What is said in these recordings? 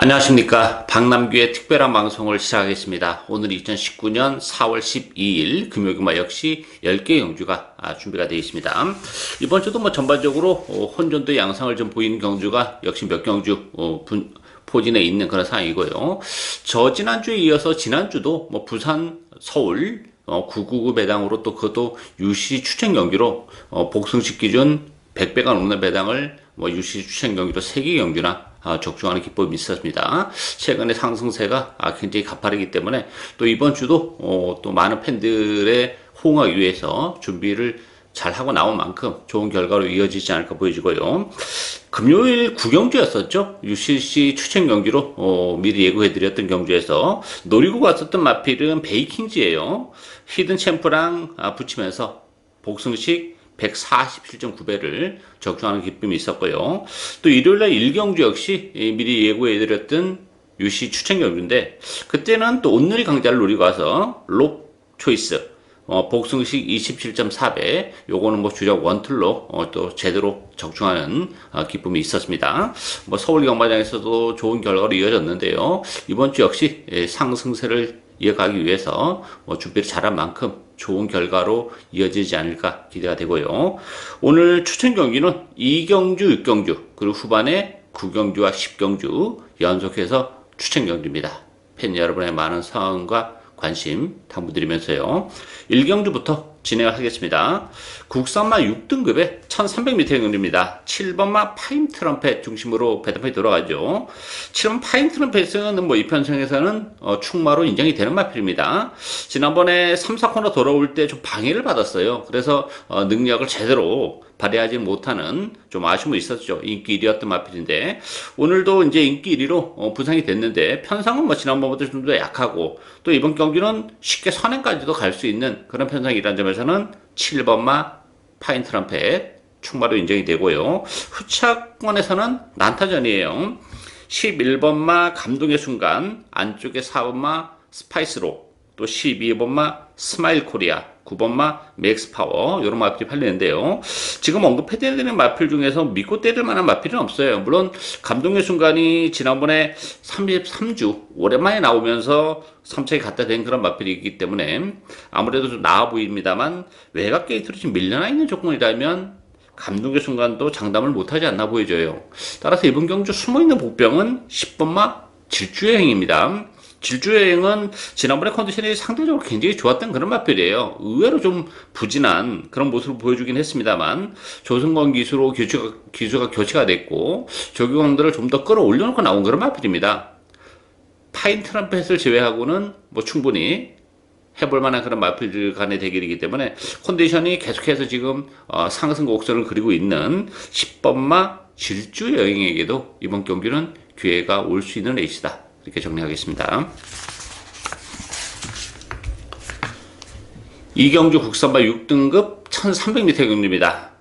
안녕하십니까. 박남규의 특별한 방송을 시작하겠습니다. 오늘 2019년 4월 12일 금요일마 역시 10개의 경주가 준비가 되어 있습니다. 이번 주도 전반적으로 혼전도 양상을 좀 보이는 경주가 역시 몇 경주 포진에 있는 그런 상황이고요. 지난주에 이어서 지난주도 부산, 서울 999 배당으로 또 그것도 유시 추천 경기로 복승식 기준 100배가 넘는 배당을 유시 추천 경기로 3개 경주나 적중하는 기법이 있었습니다. 최근에 상승세가 굉장히 가파르기 때문에 또 이번 주도 또 많은 팬들의 호응하기 위해서 준비를 잘 하고 나온 만큼 좋은 결과로 이어지지 않을까 보여지고요. 금요일 9경주였었죠. UCC 추천 경기로 미리 예고해드렸던 경주에서 노리고 갔었던 마필은 베이킹즈예요. 히든 챔프랑 붙이면서 복승식 147.9배를 적중하는 기쁨이 있었고요. 또 일요일날 1경주 역시 미리 예고해드렸던 UC 추천 경주인데 그때는 또 온누리 강자를 노리고 와서 록 초이스 복승식 27.4배 요거는 주력 원틀로 또 제대로 적중하는 기쁨이 있었습니다. 서울 경마장에서도 좋은 결과로 이어졌는데요. 이번 주 역시 상승세를 이어가기 위해서 준비를 잘한 만큼 좋은 결과로 이어지지 않을까 기대가 되고요. 오늘 추천 경기는 2경주, 6경주 그리고 후반에 9경주와 10경주 연속해서 추천 경기입니다. 팬 여러분의 많은 사랑과 관심 당부드리면서요. 1경주부터 진행을 하겠습니다. 국산마 6등급의 1300m 경주입니다. 7번마 파임 트럼펫 중심으로 배당판이 돌아가죠. 7번 파임 트럼펫은 이 편성에서는 충마로 인정이 되는 마필입니다. 지난번에 3, 4코너 돌아올 때 좀 방해를 받았어요. 그래서 능력을 제대로 발휘하지 못하는 좀 아쉬움이 있었죠. 인기 1위였던 마필인데 오늘도 이제 인기 1위로 부상이 됐는데 편성은 지난번보다 좀 더 약하고 또 이번 경기는 쉽게 선행까지도 갈 수 있는 그런 편성이라는 점에서는 7번마 파인 트럼펫 충마로 인정이 되고요. 후차권에서는 난타전이에요. 11번마 감동의 순간, 안쪽에 4번마 스파이스로, 또 12번마 스마일 코리아, 9번마 맥스 파워 이런 마필이 팔리는데요. 지금 언급해드리는 마필 중에서 믿고 때릴 만한 마필은 없어요. 물론 감동의 순간이 지난번에 33주 오랜만에 나오면서 3차에 갖다 댄 그런 마필이기 때문에 아무래도 좀 나아 보입니다만 외곽 게이트로 지금 밀려나 있는 조건이라면 감동의 순간도 장담을 못하지 않나 보여져요. 따라서 이번 경주 숨어있는 복병은 10번마 질주여행입니다. 질주여행은 지난번에 컨디션이 상대적으로 굉장히 좋았던 그런 마필이에요. 의외로 좀 부진한 그런 모습을 보여주긴 했습니다만 조승건 기수로 기수가 교체가 됐고 조규광들을 좀 더 끌어올려놓고 나온 그런 마필입니다. 파인 트럼펫을 제외하고는 충분히 해볼 만한 그런 마필들 간의 대결이기 때문에 컨디션이 계속해서 지금 상승 곡선을 그리고 있는 10번마 질주여행에게도 이번 경기는 기회가 올 수 있는 레이스다. 이렇게 정리하겠습니다. 2경주 국산마 6등급 1300m 경주입니다.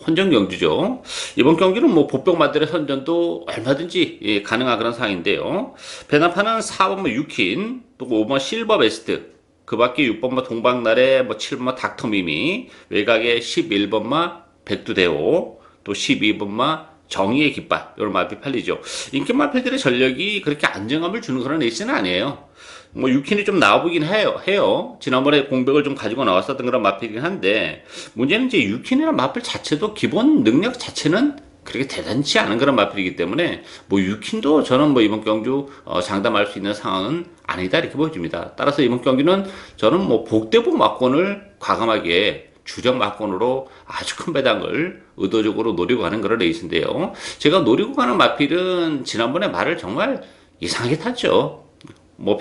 혼전 경주죠. 이번 경기는 보병마들의 선전도 얼마든지 가능한 그런 상황인데요. 배당판은 4번마 유킨, 또 5번 실버 베스트, 그 밖에 6번마 동방날의 7번마 닥터미미, 외곽에 11번마 백두대오, 또 12번마 정의의 깃발 이런 마필 팔리죠. 인기 마필들의 전력이 그렇게 안정감을 주는 그런 레이스는 아니에요. 유킨이 좀 나와 보이긴 해요. 지난번에 공백을 좀 가지고 나왔었던 그런 마필이긴 한데 문제는 이제 유킨이라는 마필 자체도 기본 능력 자체는 그렇게 대단치 않은 그런 마필이기 때문에 유킨도 저는 이번 경주 장담할 수 있는 상황은 아니다 이렇게 보여집니다. 따라서 이번 경기는 저는 복대복 막권을 과감하게 주력 막권으로 아주 큰 배당을 의도적으로 노리고 가는 그런 레이스인데요. 제가 노리고 가는 마필은 지난번에 말을 정말 이상하게 탔죠.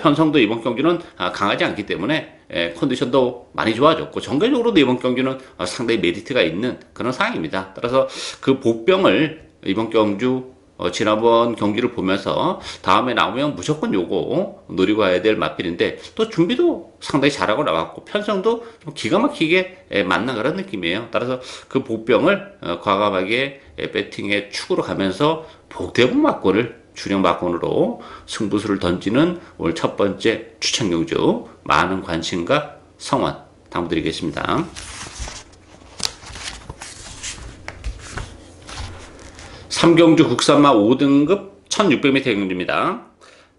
편성도 이번 경기는 강하지 않기 때문에 컨디션도 많이 좋아졌고 전개적으로도 이번 경기는 상당히 메리트가 있는 그런 상황입니다. 따라서 그 복병을 이번 경주 지난번 경기를 보면서 다음에 나오면 무조건 요거 노리고 가야 될 마필인데 또 준비도 상당히 잘하고 나왔고 편성도 좀 기가 막히게 맞는 그런 느낌이에요. 따라서 그 복병을 과감하게 배팅의 축으로 가면서 복대복 막권을 주력 막권으로 승부수를 던지는 오늘 첫 번째 추천 경주 많은 관심과 성원 당부드리겠습니다. 3경주 국산마 5등급 1600m 경주입니다.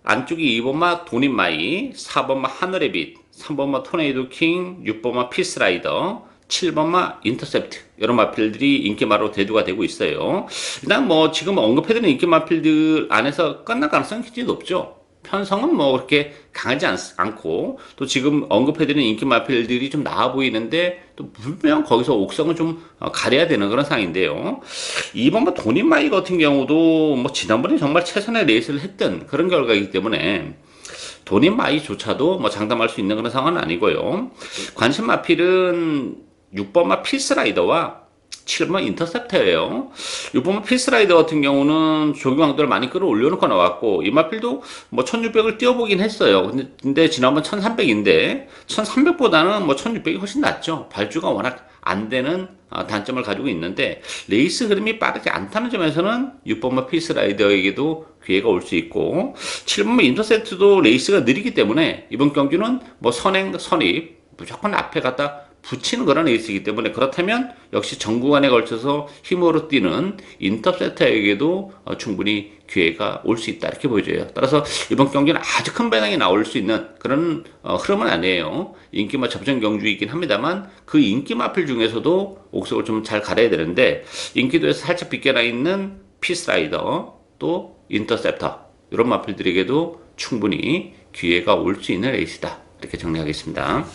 안쪽이 2번마 돈인마이, 4번마 하늘의 빛, 3번마 토네이도 킹, 6번마 피스라이더, 7번마 인터셉트, 이런 마필들이 인기마로 대두가 되고 있어요. 일단 뭐 지금 언급해드린 인기 마필들 안에서 끝날 가능성이 굉장히 높죠. 편성은 뭐 그렇게 강하지 않고, 또 지금 언급해드린 인기 마필들이 좀 나아 보이는데, 또 분명 거기서 옥성을 좀 가려야 되는 그런 상황인데요. 이번 뭐 돈인마이 같은 경우도 뭐 지난번에 정말 최선의 레이스를 했던 그런 결과이기 때문에 돈인마이조차도 뭐 장담할 수 있는 그런 상황은 아니고요. 관심 마필은 6번마 필스라이더와 7번 인터셉터예요. 6번 필스라이더 같은 경우는 조기왕들을 많이 끌어올려놓고 나왔고, 이 마필도 뭐 1600을 뛰어보긴 했어요. 근데 지난번 1300인데 1300보다는 뭐 1600이 훨씬 낫죠. 발주가 워낙 안 되는 단점을 가지고 있는데, 레이스 흐름이 빠르지 않다는 점에서는 6번마 필스라이더에게도 기회가 올 수 있고, 7번마 인터셉트도 레이스가 느리기 때문에 이번 경기는 뭐 선행, 선입 무조건 앞에 갖다 붙이는 그런 레이스이기 때문에, 그렇다면 역시 전 구간에 걸쳐서 힘으로 뛰는 인터셉터에게도 충분히 기회가 올 수 있다, 이렇게 보여져요. 따라서 이번 경기는 아주 큰 배당이 나올 수 있는 그런 흐름은 아니에요. 인기마 접전 경주이긴 합니다만, 그 인기 마필 중에서도 옥석을 좀 잘 가려야 되는데, 인기도에서 살짝 빗겨나 있는 피스라이더, 또 인터셉터, 이런 마필들에게도 충분히 기회가 올 수 있는 레이스다, 이렇게 정리하겠습니다.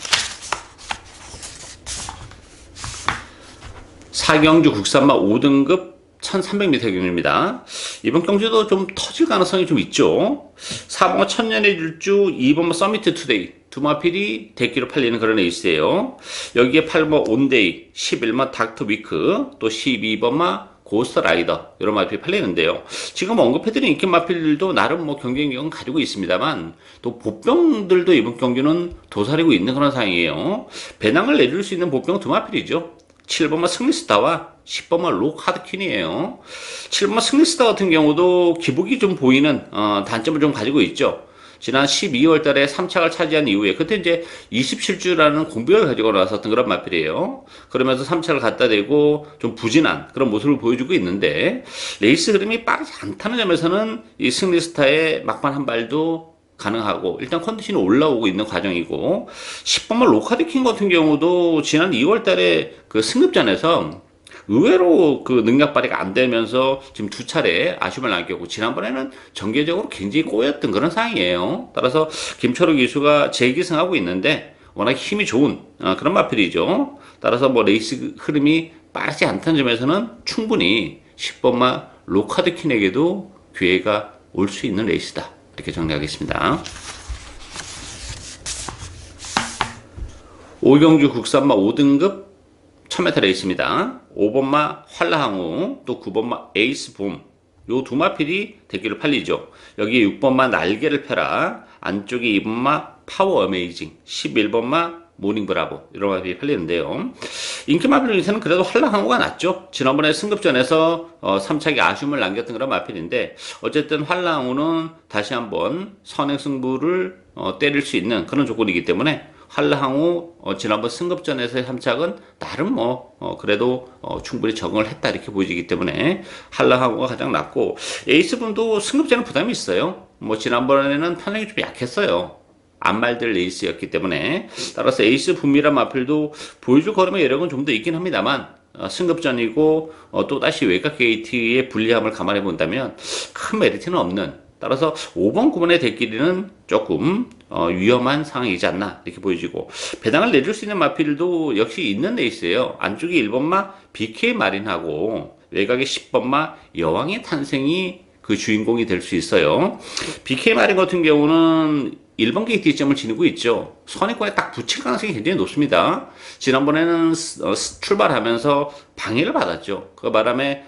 4경주 국산마 5등급 1300m 경주입니다. 이번 경주도 좀 터질 가능성이 좀 있죠. 4번마 천년의 질주, 2번마 서미트 투데이, 두 마필이 대기로 팔리는 그런 레이스예요. 여기에 8번마 온데이, 11번마 닥터 위크, 또 12번마 고스트 라이더, 이런 마필이 팔리는데요. 지금 언급해드린 인기 마필들도 나름 뭐 경쟁력은 가지고 있습니다만, 또 보병들도 이번 경주는 도사리고 있는 그런 상황이에요. 배낭을 내줄 수 있는 보병 두 마필이죠. 7번마 승리스타와 10번마 록 하드퀸이에요. 7번마 승리스타 같은 경우도 기복이 좀 보이는 단점을 좀 가지고 있죠. 지난 12월 달에 3착을 차지한 이후에, 그때 이제 27주라는 공백을 가지고 나왔었던 그런 마필이에요. 그러면서 3착을 갖다 대고 좀 부진한 그런 모습을 보여주고 있는데, 레이스 흐름이 빠르지 않다는 점에서는 이 승리스타의 막판 한 발도 가능하고, 일단 컨디션이 올라오고 있는 과정이고, 10번만 로카드킹 같은 경우도 지난 2월 달에 그 승급전에서 의외로 그 능력 발휘가 안 되면서 지금 두 차례 아쉬움을 남겼고, 지난번에는 전개적으로 굉장히 꼬였던 그런 상황이에요. 따라서 김철우 기수가 재기승하고 있는데 워낙 힘이 좋은 그런 마필이죠. 따라서 뭐 레이스 흐름이 빠르지 않다는 점에서는 충분히 10번만 로카드킨에게도 기회가 올 수 있는 레이스다, 이렇게 정리하겠습니다. 5경주 국산마 5등급 1000m 레이스입니다. 5번마 활라항우, 또 9번마 에이스봄, 요 두 마필이 대기로 팔리죠. 여기 6번마 날개를 펴라, 안쪽에 2번마 파워 어메이징, 11번마 모닝 브라보, 이런 마필이 팔리는데요. 인기 마필 중에서는 그래도 활라항우가 낫죠. 지난번에 승급전에서 3착이 아쉬움을 남겼던 그런 마필인데, 어쨌든 활라항우는 다시 한번 선행 승부를 때릴 수 있는 그런 조건이기 때문에, 활라항우 지난번 승급전에서의 3착은 나름 그래도 충분히 적응을 했다, 이렇게 보여지기 때문에 활라항우가 가장 낫고, 에이스분도 승급전에 부담이 있어요. 뭐 지난번에는 편성이 좀 약했어요. 안말들 레이스였기 때문에. 따라서 에이스 붐이란 마필도 보여줄 걸음의 여력은 좀 더 있긴 합니다만, 승급전이고 또다시 외곽 게이트의 불리함을 감안해 본다면 큰 메리트는 없는, 따라서 5번 9번의 대끼리는 조금 위험한 상황이지 않나, 이렇게 보여지고, 배당을 내줄 수 있는 마필도 역시 있는 레이스예요. 안쪽에 1번마 BK 마린하고 외곽에 10번마 여왕의 탄생이 그 주인공이 될 수 있어요. BK 마린 같은 경우는 1번 게이트 이점을 지니고 있죠. 선행권에 딱 붙일 가능성이 굉장히 높습니다. 지난번에는 출발하면서 방해를 받았죠. 그 바람에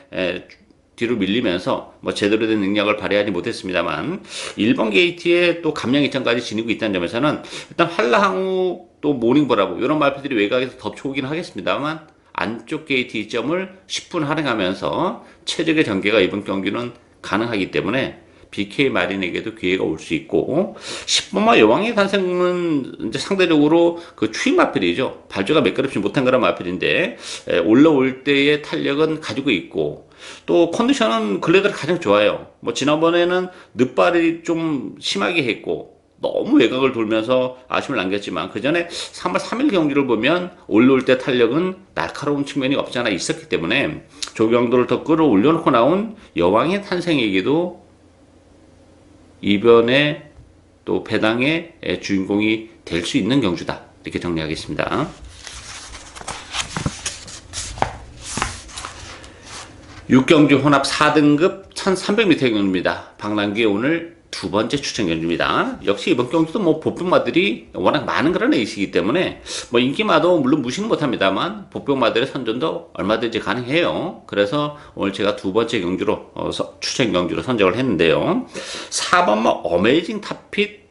뒤로 밀리면서 뭐 제대로 된 능력을 발휘하지 못했습니다만, 1번 게이트에 또 감량 이점까지 지니고 있다는 점에서는 일단 활라항우, 또 모닝브라보, 이런 마필들이 외곽에서 덮쳐오긴 하겠습니다만, 안쪽 게이트 이점을 10분 할애하면서 최적의 전개가 이번 경기는 가능하기 때문에 BK 마린에게도 기회가 올 수 있고, 10번마 여왕의 탄생은 이제 상대적으로 그 추임 마필이죠. 발주가 매끄럽지 못한 그런 마필인데 올라올 때의 탄력은 가지고 있고, 또 컨디션은 근래 들어 가장 좋아요. 뭐 지난번에는 늦발이 좀 심하게 했고 너무 외곽을 돌면서 아쉬움을 남겼지만 그 전에 3월 3일 경기를 보면 올라올 때 탄력은 날카로운 측면이 없지 않아 있었기 때문에 조경도를 더 끌어올려놓고 나온 여왕의 탄생에게도 이변의 또 배당의 주인공이 될 수 있는 경주다. 이렇게 정리하겠습니다. 6경주 혼합 4등급 1300m 경주입니다. 박남규의 오늘 두 번째 추천 경주입니다. 역시 이번 경주도 뭐 보병마들이 워낙 많은 그런 레이스이기 때문에 뭐 인기마도 물론 무시는 못합니다만 보병마들의 선전도 얼마든지 가능해요. 그래서 오늘 제가 두 번째 경주로 추천 경주로 선정을 했는데요. 4번마 어메이징 탑핏,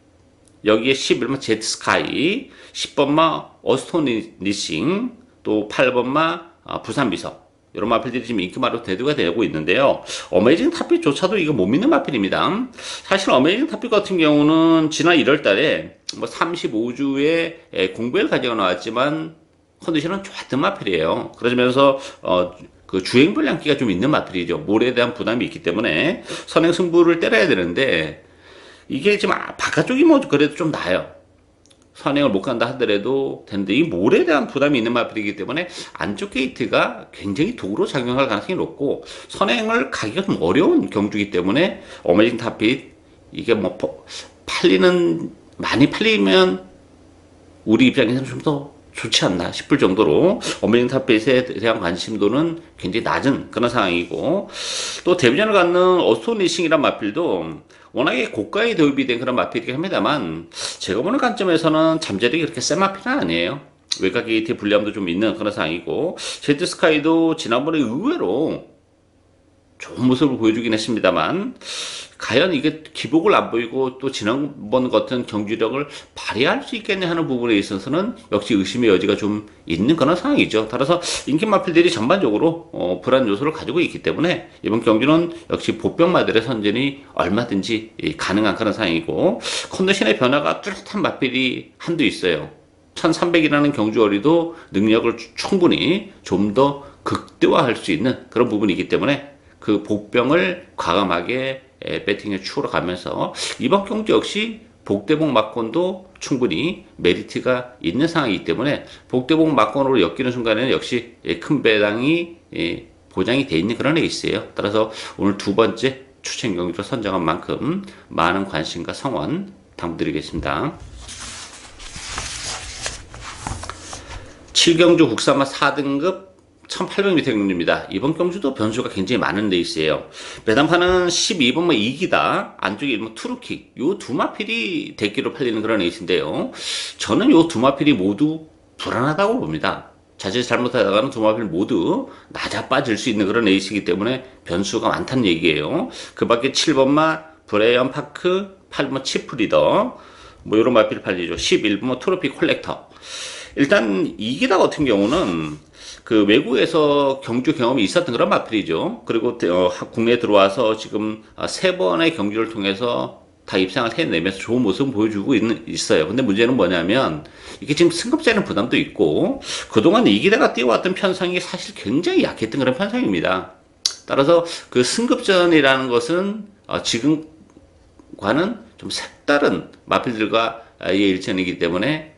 여기에 11번 제트스카이, 10번마 어스토니싱, 또 8번마 부산비서, 이런 마필들이 지금 인기마로 대두가 되고 있는데요. 어메이징 탑핏조차도 이거 못 믿는 마필입니다. 사실 어메이징 탑핏 같은 경우는 지난 1월 달에 뭐 35주에 공부를 가지고 나왔지만 컨디션은 좋았던 마필이에요. 그러면서 그 주행별 양기가 좀 있는 마필이죠. 몰에 대한 부담이 있기 때문에 선행 승부를 때려야 되는데 이게 지금 바깥쪽이 뭐 그래도 좀 나아요. 선행을 못 간다 하더라도 되는데 이 몰에 대한 부담이 있는 마필이기 때문에 안쪽 게이트가 굉장히 도구로 작용할 가능성이 높고 선행을 가기가 좀 어려운 경주이기 때문에 어메이징 탑핏 이게 뭐 많이 팔리면 우리 입장에서는 좀 더 좋지 않나 싶을 정도로 어메이징 탑핏에 대한 관심도는 굉장히 낮은 그런 상황이고, 또 데뷔전을 갖는 어스토니싱이란 마필도 워낙에 고가에 도입이 된 그런 마필이긴 합니다만 제가 보는 관점에서는 잠재력이 그렇게 센 마필은 아니에요. 외곽 게이트의 불리함도 좀 있는 그런 상황이고, 제트스카이도 지난번에 의외로 좋은 모습을 보여주긴 했습니다만 과연 이게 기복을 안 보이고 또 지난번 같은 경주력을 발휘할 수 있겠냐 하는 부분에 있어서는 역시 의심의 여지가 좀 있는 그런 상황이죠. 따라서 인기 마필들이 전반적으로 불안 요소를 가지고 있기 때문에 이번 경주는 역시 보병마들의 선전이 얼마든지 가능한 그런 상황이고, 컨디션의 변화가 뚜렷한 마필이 한두 있어요. 1300이라는 경주거리도 능력을 충분히 좀 더 극대화할 수 있는 그런 부분이기 때문에 그 복병을 과감하게 배팅의 축으로 가면서 이번 경주 역시 복대복 막권도 충분히 메리트가 있는 상황이기 때문에 복대복 막권으로 엮이는 순간에는 역시 큰 배당이 보장이 돼 있는 그런 레이스예요. 따라서 오늘 두 번째 추천 경주로 선정한 만큼 많은 관심과 성원 당부드리겠습니다. 7경주 국산마 4등급 1800m 경주입니다. 이번 경주도 변수가 굉장히 많은 레이스예요. 배당판은 12번마 이기다, 안쪽에 1번 투루킥, 요 두 마필이 대기로 팔리는 그런 레이스인데요. 저는 요 두 마필이 모두 불안하다고 봅니다. 자칫 잘못하다가는 두 마필 모두 낮아빠질 수 있는 그런 레이스이기 때문에 변수가 많다는 얘기예요. 그 밖에 7번마 브레이언 파크, 8번 치프리더, 뭐 요런 마필이 팔리죠. 11번마 트로피 콜렉터. 일단 이기다 같은 경우는 그 외국에서 경주 경험이 있었던 그런 마필이죠. 그리고 국내에 들어와서 지금 3번의 경주를 통해서 다 입상을 해내면서 좋은 모습을 보여주고 있어요. 근데 문제는 뭐냐면 이게 지금 승급자는 부담도 있고 그동안 이기다가 뛰어왔던 편성이 사실 굉장히 약했던 그런 편성입니다. 따라서 그 승급전이라는 것은 지금과는 좀 색다른 마필들과의 일전이기 때문에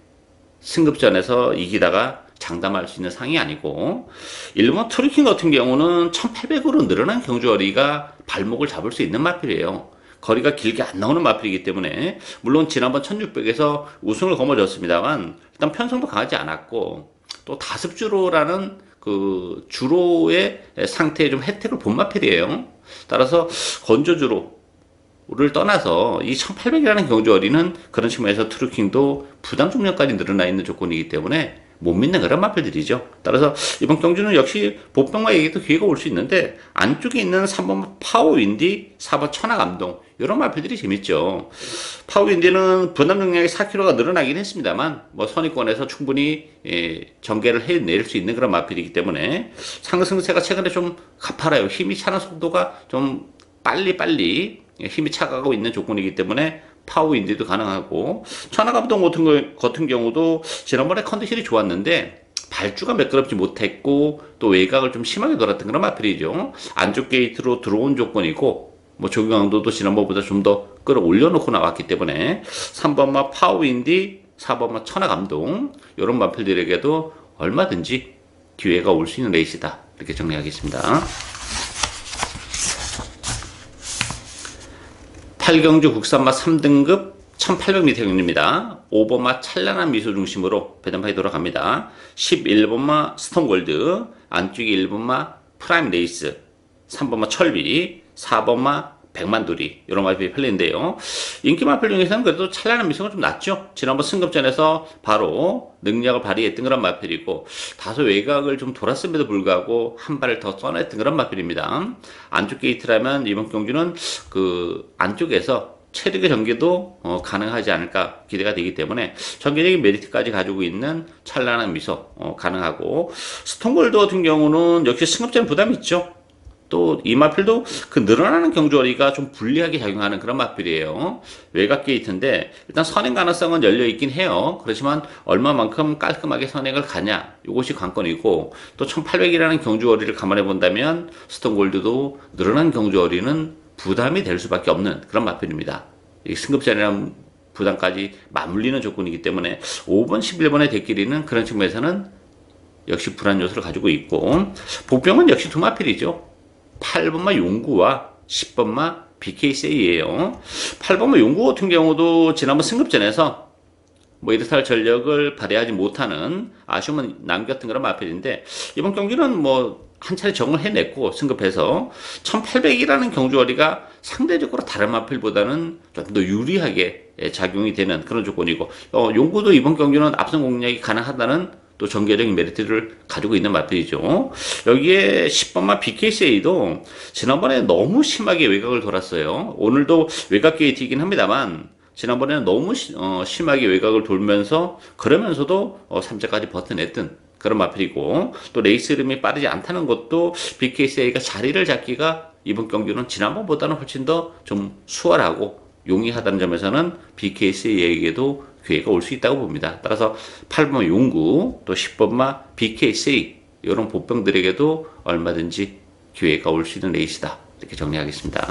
승급전에서 이기다가 장담할 수 있는 상이 아니고, 일본 트루킹 같은 경우는 1800으로 늘어난 경주거리가 발목을 잡을 수 있는 마필이에요. 거리가 길게 안 나오는 마필이기 때문에 물론 지난번 1600에서 우승을 거머쥐었습니다만 일단 편성도 강하지 않았고 또 다습주로라는 그 주로의 상태에 좀 혜택을 본 마필이에요. 따라서 건조주로를 떠나서 이 1800이라는 경주거리는 그런 측면에서 트루킹도 부담 중량까지 늘어나 있는 조건이기 때문에 못 믿는 그런 마필들이죠. 따라서 이번 경주는 역시 보병마에게도 기회가 올 수 있는데 안쪽에 있는 3번 파워윈디, 4번 천하감동 이런 마필들이 재밌죠. 파워윈디는 분담 용량이 4kg가 늘어나긴 했습니다만 뭐 선입권에서 충분히 전개를 해낼 수 있는 그런 마필이기 때문에 상승세가 최근에 좀 가파라요. 힘이 차는 속도가 좀 빨리 힘이 차가고 있는 조건이기 때문에 파워윈디도 가능하고, 천하감동 같은 경우도 지난번에 컨디션이 좋았는데 발주가 매끄럽지 못했고 또 외곽을 좀 심하게 돌았던 그런 마필이죠. 안쪽 게이트로 들어온 조건이고 뭐 적용 강도도 지난번보다 좀 더 끌어올려 놓고 나왔기 때문에 3번마 파워윈디, 4번마 천하감동 이런 마필들에게도 얼마든지 기회가 올 수 있는 레이스다, 이렇게 정리하겠습니다. 8경주 국산마 3등급 1800m 경주입니다. 5번마 찬란한 미소 중심으로 배당판이 돌아갑니다. 11번마 스톤골드, 안쪽이 1번마 프라임 레이스, 3번마 철비, 4번마 백만두리, 이런 마필이 팔리는데요. 인기 마필 중에서는 그래도 찬란한 미소가 좀 낫죠. 지난번 승급전에서 바로 능력을 발휘했던 그런 마필이고, 다소 외곽을 좀 돌았음에도 불구하고 한 발을 더 써냈던 그런 마필입니다. 안쪽 게이트라면 이번 경주는 그 안쪽에서 체력의 전개도 가능하지 않을까 기대가 되기 때문에 전개적인 메리트까지 가지고 있는 찬란한 미소 가능하고, 스톤골드 같은 경우는 역시 승급전 부담이 있죠. 또 이 마필도 그 늘어나는 경주거리가 좀 불리하게 작용하는 그런 마필이에요. 외곽 게이트인데 일단 선행 가능성은 열려 있긴 해요. 그렇지만 얼마만큼 깔끔하게 선행을 가냐, 이것이 관건이고, 또 1800이라는 경주거리를 감안해 본다면 스톤골드도 늘어난 경주거리는 부담이 될 수밖에 없는 그런 마필입니다. 이 승급전이라는 부담까지 맞물리는 조건이기 때문에 5번, 11번의 대끼리는 그런 측면에서는 역시 불안 요소를 가지고 있고, 복병은 역시 두 마필이죠. 8번마 용구와 10번마 BKCA예요. 8번마 용구 같은 경우도 지난번 승급전에서 뭐 이렇다 할 전력을 발휘하지 못하는 아쉬움은 남겼던 그런 마필인데, 이번 경기는 뭐 한 차례 적응을 해냈고 승급해서 1800이라는 경주거리가 상대적으로 다른 마필보다는 좀 더 유리하게 작용이 되는 그런 조건이고, 용구도 이번 경기는 앞선 공략이 가능하다는 또 전개적인 메리트를 가지고 있는 마필이죠. 여기에 10번마 BKCA도 지난번에 너무 심하게 외곽을 돌았어요. 오늘도 외곽 게이트이긴 합니다만 지난번에는 너무 심하게 외곽을 돌면서 그러면서도 3차까지 버텨냈던 그런 마필이고, 또 레이스 흐름이 빠르지 않다는 것도 BKCA가 자리를 잡기가 이번 경기는 지난번보다는 훨씬 더 좀 수월하고 용이하다는 점에서는 BKCA에게도 기회가 올 수 있다고 봅니다. 따라서 8번마 용구, 또 10번마 BKCA 이런 보병들에게도 얼마든지 기회가 올 수 있는 레이스다, 이렇게 정리하겠습니다.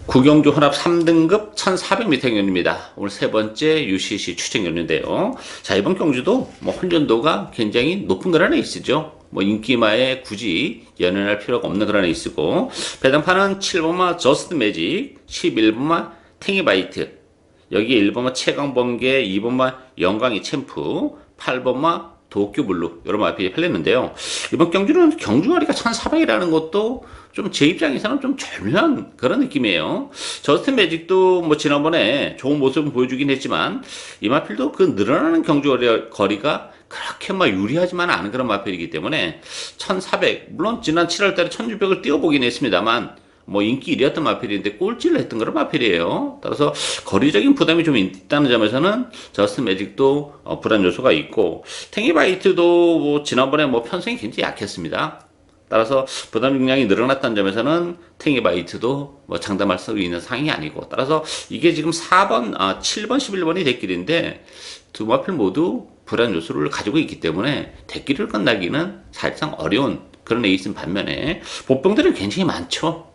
구경주 혼합 3등급 1400m 경주입니다. 오늘 세 번째 UCC 추천 경주인데요. 자, 이번 경주도 뭐 혼전도가 굉장히 높은 그런 레이스죠. 뭐 인기마에 굳이 연연할 필요가 없는 그런 레이스고, 배당판은 7번마 저스트 매직, 11번마 탱이바이트, 여기 1번마 최강번개, 2번마 영광이 챔프, 8번마 도쿄블루, 여러 마필이 팔렸는데요. 이번 경주는 경주거리가 1400이라는 것도 좀 제 입장에서는 좀 절묘한 그런 느낌이에요. 저스트 매직도 뭐 지난번에 좋은 모습을 보여주긴 했지만 이 마필도 그 늘어나는 경주거리가 그렇게 막 유리하지만 않은 그런 마필이기 때문에 1400, 물론 지난 7월달에 1600을 띄워보긴 했습니다만 뭐 인기 1위였던 마필인데 꼴찌를 했던 그런 마필이에요. 따라서 거리적인 부담이 좀 있다는 점에서는 저스트 매직도 불안 요소가 있고, 탱이바이트도 뭐 지난번에 뭐 편성이 굉장히 약했습니다. 따라서 부담 용량이 늘어났다는 점에서는 탱이바이트도 뭐 장담할 수 있는 상황이 아니고, 따라서 이게 지금 7번, 11번이 대길인데 두 마필 모두 불안 요소를 가지고 있기 때문에 대길을 끝나기는 사실상 어려운 그런 에이스인 반면에 보병들은 굉장히 많죠.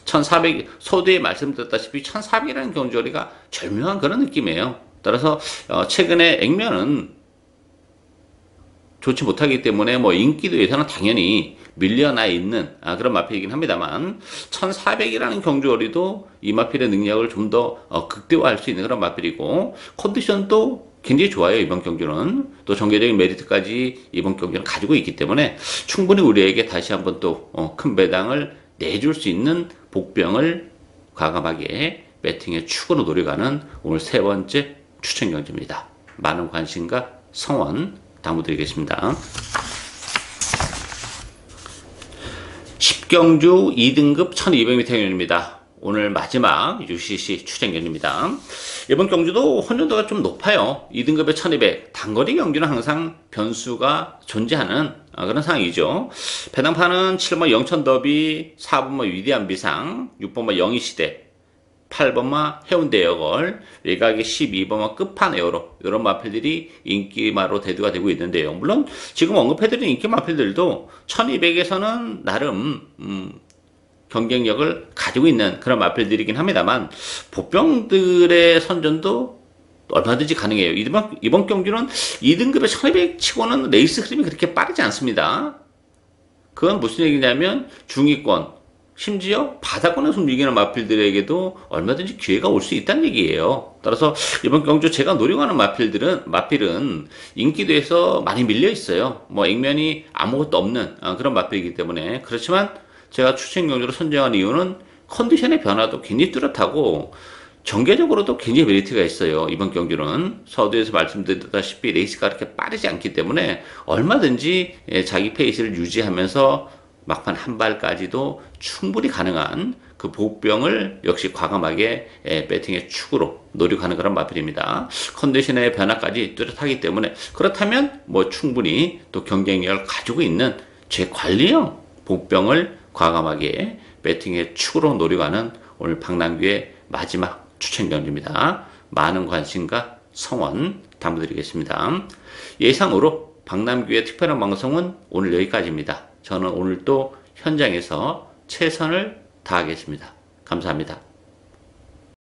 1400, 소두에 말씀드렸다시피 1400이라는 경주거리가 절묘한 그런 느낌이에요. 따라서 최근에 액면은 좋지 못하기 때문에 뭐 인기도에서는 당연히 밀려나 있는 그런 마필이긴 합니다만, 1400이라는 경주거리도 이 마필의 능력을 좀 더 극대화할 수 있는 그런 마필이고, 컨디션도 굉장히 좋아요. 이번 경주는 또 전개적인 메리트까지 이번 경주는 가지고 있기 때문에 충분히 우리에게 다시 한번 또 큰 배당을 내줄 수 있는 복병을 과감하게 배팅의 축으로 노려가는 오늘 세 번째 추천 경주입니다. 많은 관심과 성원 당부드리겠습니다. 10경주 2등급 1200m 경주입니다. 오늘 마지막 UCC 추천 경주입니다. 이번 경주도 혼전도가 좀 높아요. 2등급에 1200, 단거리 경주는 항상 변수가 존재하는 그런 상황이죠. 배당판은 7번마 영천더비, 4번마 위대한 비상, 6번마 영희시대, 8번마 해운대 에어걸, 외곽의 12번마 끝판 에어로 이런 마필들이 인기마로 대두가 되고 있는데요. 물론 지금 언급해드린 인기 마필들도 1200에서는 나름 경쟁력을 가지고 있는 그런 마필들이긴 합니다만 보병들의 선전도 얼마든지 가능해요. 이번 경주는 2등급의 1200 치고는 레이스 흐름이 그렇게 빠르지 않습니다. 그건 무슨 얘기냐면 중위권, 심지어 바다권에서 움직이는 마필들에게도 얼마든지 기회가 올 수 있다는 얘기예요. 따라서 이번 경주 제가 노려가는 마필은 인기도에서 많이 밀려 있어요. 뭐 액면이 아무것도 없는 그런 마필이기 때문에. 그렇지만 제가 추천 경주로 선정한 이유는 컨디션의 변화도 굉장히 뚜렷하고 전개적으로도 굉장히 메리트가 있어요. 이번 경주는 서두에서 말씀드렸다시피 레이스가 그렇게 빠르지 않기 때문에 얼마든지 자기 페이스를 유지하면서 막판 한 발까지도 충분히 가능한 그 보병을 역시 과감하게 배팅의 축으로 노력하는 그런 마필입니다. 컨디션의 변화까지 뚜렷하기 때문에 그렇다면 뭐 충분히 또 경쟁력을 가지고 있는 제 관리형 보병을 과감하게 배팅의 축으로 노력하는 오늘 박남규의 마지막 추천 경주입니다. 많은 관심과 성원 당부드리겠습니다. 예상으로 박남규의 특별한 방송은 오늘 여기까지입니다. 저는 오늘 또 현장에서 최선을 다하겠습니다. 감사합니다.